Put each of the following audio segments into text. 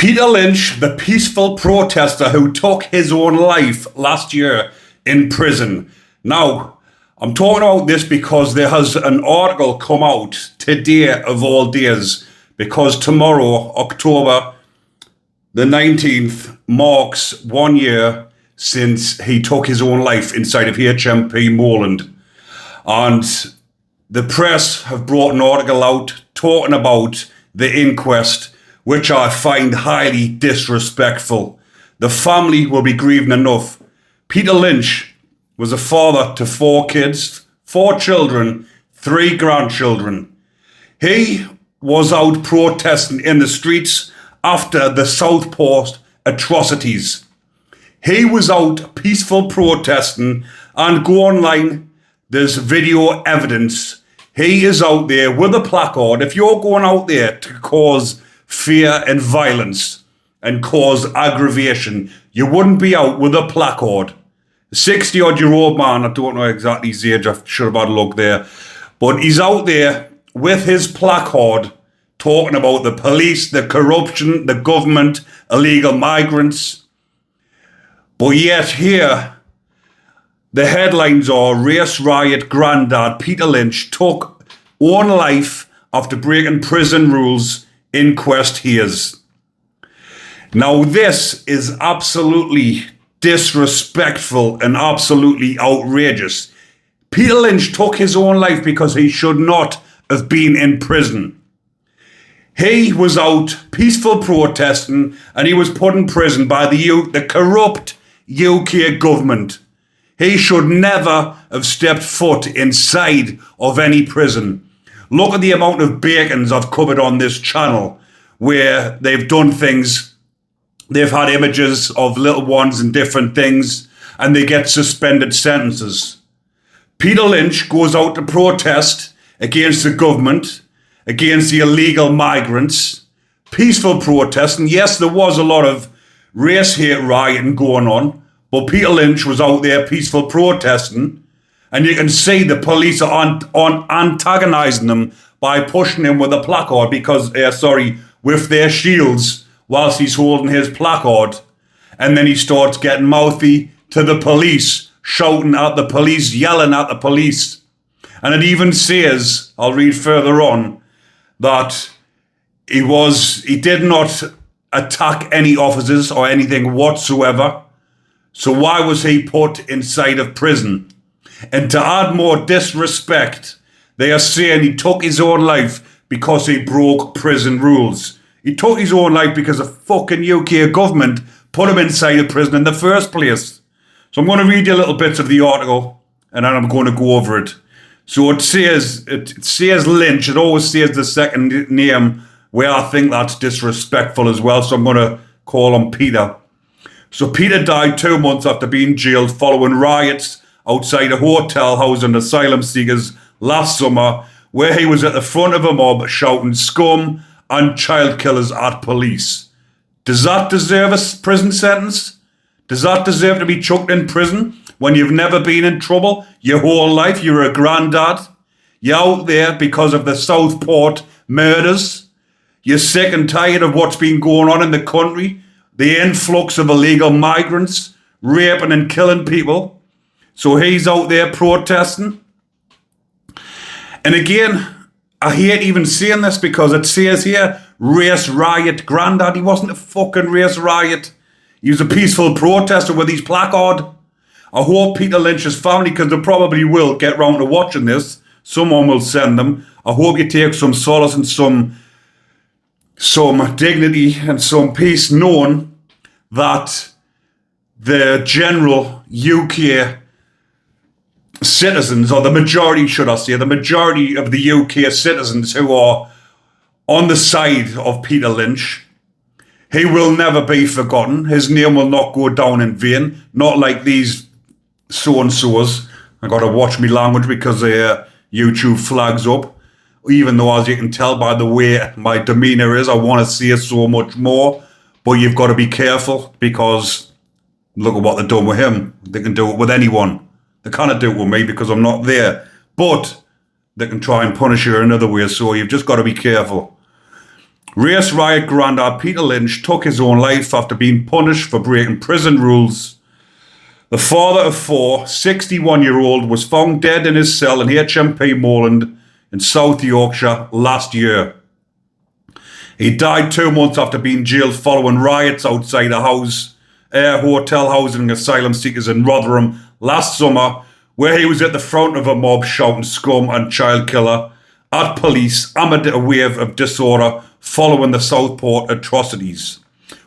Peter Lynch, the peaceful protester who took his own life last year in prison. Now, I'm talking about this because there has an article come out today of all days, because tomorrow, October the 19th, marks 1 year since he took his own life inside of HMP Moreland. And the press have brought an article out talking about the inquest, which I find highly disrespectful. The family will be grieving enough. Peter Lynch was a father to 4 kids, 4 children, 3 grandchildren. He was out protesting in the streets after the Southport atrocities. He was out peaceful protesting, and go online, there's video evidence. He is out there with a placard. If you're going out there to cause fear and violence and cause aggravation, you wouldn't be out with a placard. 60-odd-year-old man, I don't know exactly his age, I should have had a look there, but he's out there with his placard talking about the police, the corruption, the government, illegal migrants. But yet here, the headlines are Race Riot Grandad Peter Lynch took own life after breaking prison rules. Inquest hears. Now this is absolutely disrespectful and absolutely outrageous. Peter Lynch took his own life because he should not have been in prison. He was out peaceful protesting and he was put in prison by the corrupt UK government. He should never have stepped foot inside of any prison. Look at the amount of bacons I've covered on this channel where they've done things. They've had images of little ones and different things, and they get suspended sentences. Peter Lynch goes out to protest against the government, against the illegal migrants, peaceful protest. And yes, there was a lot of race hate rioting going on, but Peter Lynch was out there peaceful protesting. And you can see the police are antagonising them by pushing him with a placard with their shields whilst he's holding his placard. And then he starts getting mouthy to the police, shouting at the police, yelling at the police. And it even says, I'll read further on, that he did not attack any officers or anything whatsoever. So why was he put inside of prison? And to add more disrespect, they are saying he took his own life because he broke prison rules. He took his own life because the fucking UK government put him inside of prison in the first place. So I'm going to read you little bits of the article and then I'm going to go over it. So it says Lynch. It always says the second name, where I think that's disrespectful as well. So I'm going to call him Peter. So Peter died 2 months after being jailed following riots outside a hotel housing asylum seekers last summer, where he was at the front of a mob shouting scum and child killers at police. Does that deserve a prison sentence? Does that deserve to be chucked in prison when you've never been in trouble your whole life? You're a granddad. You're out there because of the Southport murders. You're sick and tired of what's been going on in the country, the influx of illegal migrants, raping and killing people. So he's out there protesting. And again, I hate even saying this because it says here, Race Riot Grandad. He wasn't a fucking race riot. He was a peaceful protester with his placard. I hope Peter Lynch's family, because they probably will get round to watching this, someone will send them. I hope you take some solace and some dignity and some peace, knowing that the general UK citizens, or the majority, should I say, the majority of the UK citizens who are on the side of Peter Lynch, he will never be forgotten. His name will not go down in vain. Not like these so-and-sos. I got to watch me language because YouTube flags up. Even though, as you can tell by the way my demeanour is, I want to say so much more. But you've got to be careful because look at what they've done with him. They can do it with anyone. They can't do it with me because I'm not there. But they can try and punish you in other ways, so you've just got to be careful. Race riot grandad Peter Lynch took his own life after being punished for breaking prison rules. The father of four, 61-year-old, was found dead in his cell in HMP Moreland in South Yorkshire last year. He died 2 months after being jailed following riots outside a hotel housing asylum seekers in Rotherham last summer, where he was at the front of a mob shouting scum and child killer at police amid a wave of disorder following the Southport atrocities.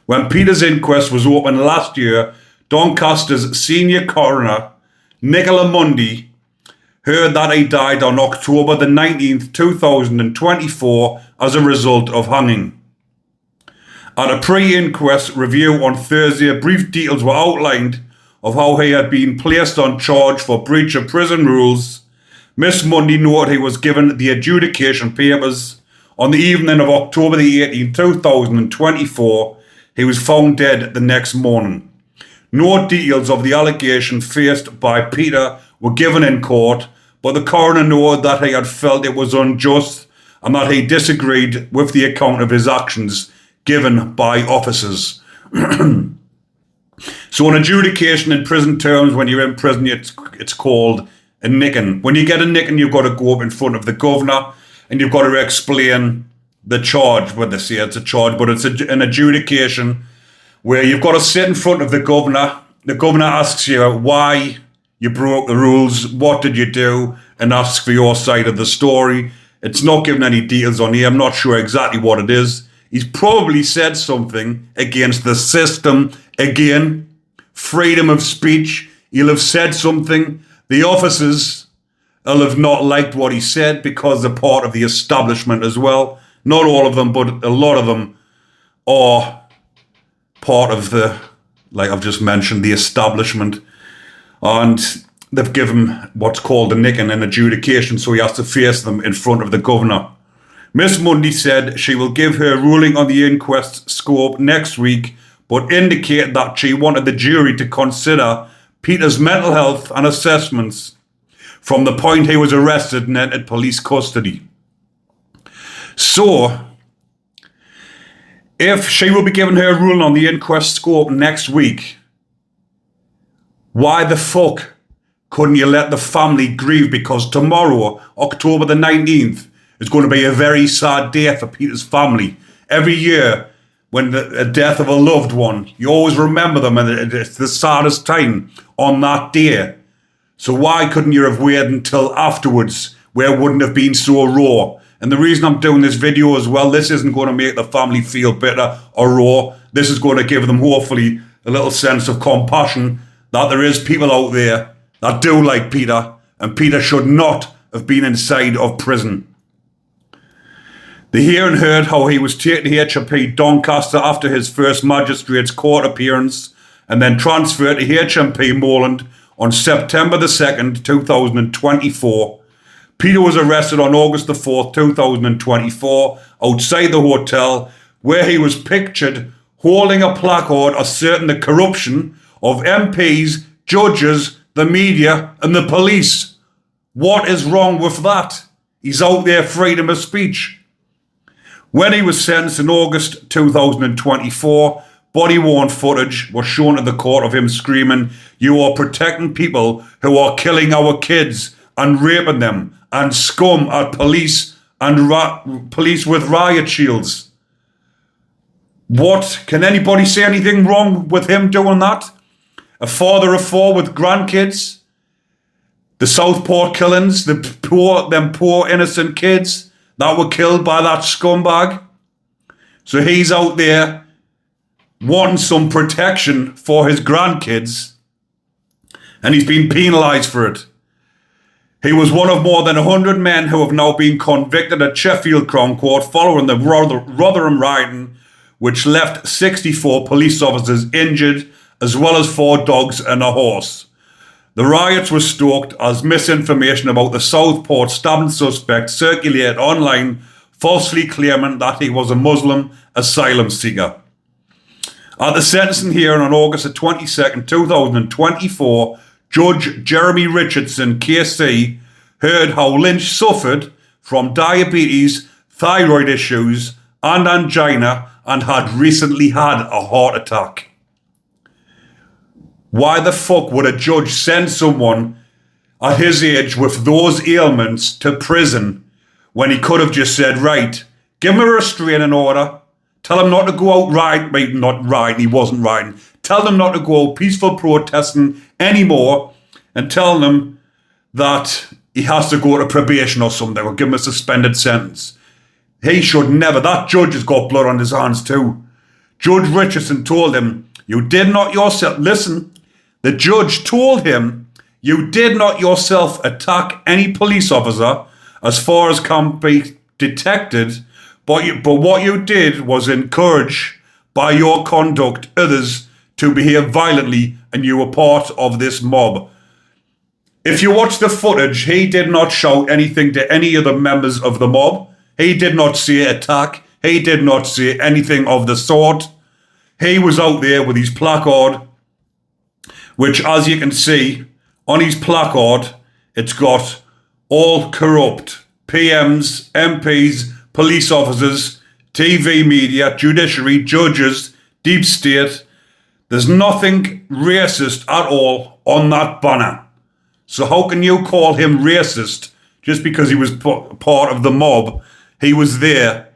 When Peter's inquest was opened last year, Doncaster's senior coroner, Nicola Mundy, heard that he died on October the 19th, 2024 as a result of hanging. At a pre-inquest review on Thursday, brief details were outlined of how he had been placed on charge for breach of prison rules. Miss Mundy noted he was given the adjudication papers. On the evening of October the 18th, 2024, he was found dead the next morning. No details of the allegation faced by Peter were given in court, but the coroner noted that he had felt it was unjust and that he disagreed with the account of his actions given by officers. So an adjudication in prison terms, when you're in prison, it's called a nicking. When you get a nicking, you've got to go up in front of the governor and you've got to explain the charge. Well, they say it's a charge, but it's an adjudication where you've got to sit in front of the governor. The governor asks you why you broke the rules, what did you do, and asks for your side of the story. It's not giving any details on here. I'm not sure exactly what it is. He's probably said something against the system. Again, freedom of speech. He'll have said something. The officers will have not liked what he said because they're part of the establishment as well. Not all of them, but a lot of them are part of the, like I've just mentioned, the establishment. And they've given what's called a nicking, an adjudication, so he has to face them in front of the governor. Miss Mundy said she will give her ruling on the inquest scope next week, but indicated that she wanted the jury to consider Peter's mental health and assessments from the point he was arrested and entered police custody. So, if she will be giving her ruling on the inquest scope next week, why the fuck couldn't you let the family grieve? Because tomorrow, October the 19th, is going to be a very sad day for Peter's family. Every year, when the death of a loved one, you always remember them, and it's the saddest time on that day. So why couldn't you have waited until afterwards, where it wouldn't have been so raw? And the reason I'm doing this video as well, this isn't going to make the family feel bitter or raw. This is going to give them, hopefully, a little sense of compassion that there is people out there that do like Peter, and Peter should not have been inside of prison. The hearing heard how he was taken to HMP Doncaster after his first magistrate's court appearance and then transferred to HMP Moreland on September the 2nd, 2024. Peter was arrested on August the 4th, 2024 outside the hotel where he was pictured holding a placard asserting the corruption of MPs, judges, the media and the police. What is wrong with that? He's out there, freedom of speech. When he was sentenced in August 2024, body-worn footage was shown to the court of him screaming, "You are protecting people who are killing our kids and raping them, and scum at police and police with riot shields." What? Can anybody say anything wrong with him doing that? A father of four with grandkids? The Southport killings, them poor innocent kids that were killed by that scumbag. So he's out there wanting some protection for his grandkids, and he's been penalised for it. He was one of more than 100 men who have now been convicted at Sheffield Crown Court following the Rotherham rioting, which left 64 police officers injured, as well as 4 dogs and a horse. The riots were stoked as misinformation about the Southport stabbing suspect circulated online, falsely claiming that he was a Muslim asylum seeker. At the sentencing hearing on August the 22nd, 2024, Judge Jeremy Richardson, KC, heard how Lynch suffered from diabetes, thyroid issues, and angina and had recently had a heart attack. Why the fuck would a judge send someone at his age with those ailments to prison when he could have just said, right, give him a restraining order, tell him not to go out riding, not riding, he wasn't riding, tell them not to go out peaceful protesting anymore, and tell them that he has to go to probation or something, or give him a suspended sentence. He should never. That judge has got blood on his hands too. Judge Richardson told him, you did not yourself, listen, the judge told him, you did not yourself attack any police officer as far as can be detected, but what you did was encourage by your conduct others to behave violently, and you were part of this mob. If you watch the footage, he did not shout anything to any of the members of the mob. He did not say attack. He did not say anything of the sort. He was out there with his placard, which, as you can see, on his placard, it's got all corrupt PMs, MPs, police officers, TV media, judiciary, judges, deep state. There's nothing racist at all on that banner. So how can you call him racist just because he was part of the mob? He was there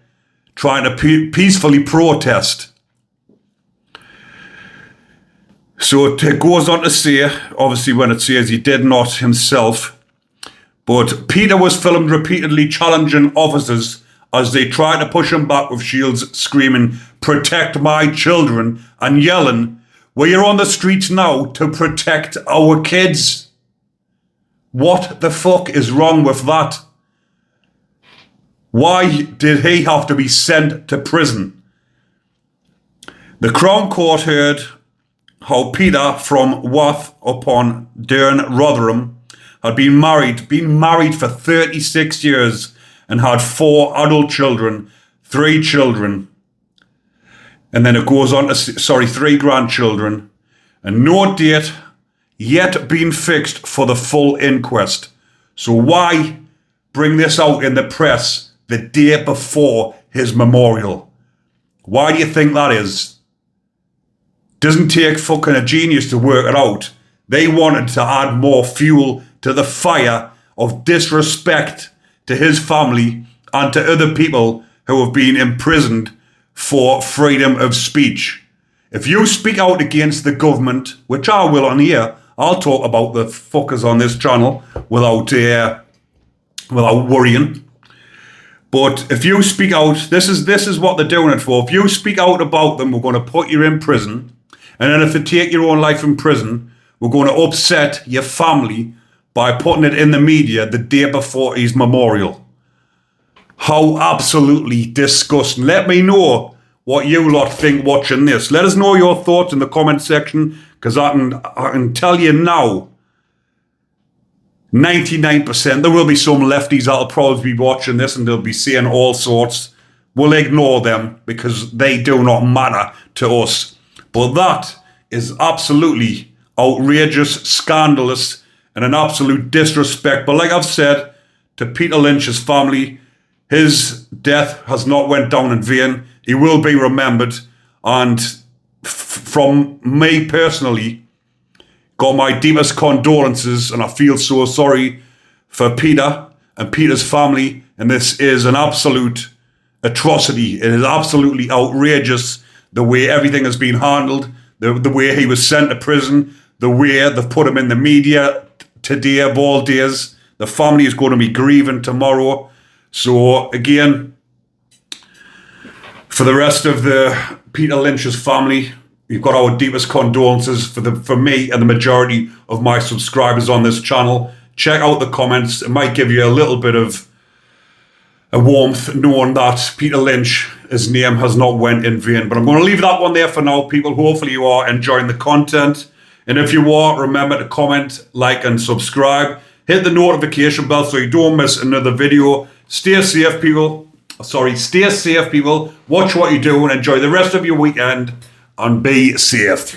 trying to peacefully protest. So it goes on to say, obviously when it says he did not himself, but Peter was filmed repeatedly challenging officers as they tried to push him back with shields, screaming, protect my children, and yelling, we are on the streets now to protect our kids. What the fuck is wrong with that? Why did he have to be sent to prison? The Crown Court heard how Peter from Wath upon Dearne, Rotherham, had been married for 36 years and had 4 adult children, 3 children. And then it goes on to, 3 grandchildren, and no date yet been fixed for the full inquest. So why bring this out in the press the day before his memorial? Why do you think that is? Doesn't take fucking a genius to work it out. They wanted to add more fuel to the fire of disrespect to his family and to other people who have been imprisoned for freedom of speech. If you speak out against the government, which I will on here, I'll talk about the fuckers on this channel without worrying. But if you speak out, this is what they're doing it for. If you speak out about them, we're going to put you in prison. And then if you take your own life in prison, we're going to upset your family by putting it in the media the day before his memorial. How absolutely disgusting. Let me know what you lot think watching this. Let us know your thoughts in the comment section, because I can tell you now, 99%, there will be some lefties that'll probably be watching this and they'll be saying all sorts. We'll ignore them because they do not matter to us. But that is absolutely outrageous, scandalous, and an absolute disrespect. But like I've said, to Peter Lynch's family, his death has not went down in vain. He will be remembered. And from me personally, got my deepest condolences, and I feel so sorry for Peter and Peter's family. And this is an absolute atrocity. It is absolutely outrageous the way everything has been handled, the way he was sent to prison, the way they've put him in the media today of all days. The family is going to be grieving tomorrow. So again, for the rest of the Peter Lynch's family, we've got our deepest condolences for me and the majority of my subscribers on this channel. Check out the comments. It might give you a little bit of a warmth knowing that Peter Lynch, his name has not went in vain. But I'm going to leave that one there for now, people. Hopefully you are enjoying the content. And if you are, remember to comment, like, and subscribe. Hit the notification bell so you don't miss another video. Stay safe, people. Stay safe, people. Watch what you do and enjoy the rest of your weekend. And be safe.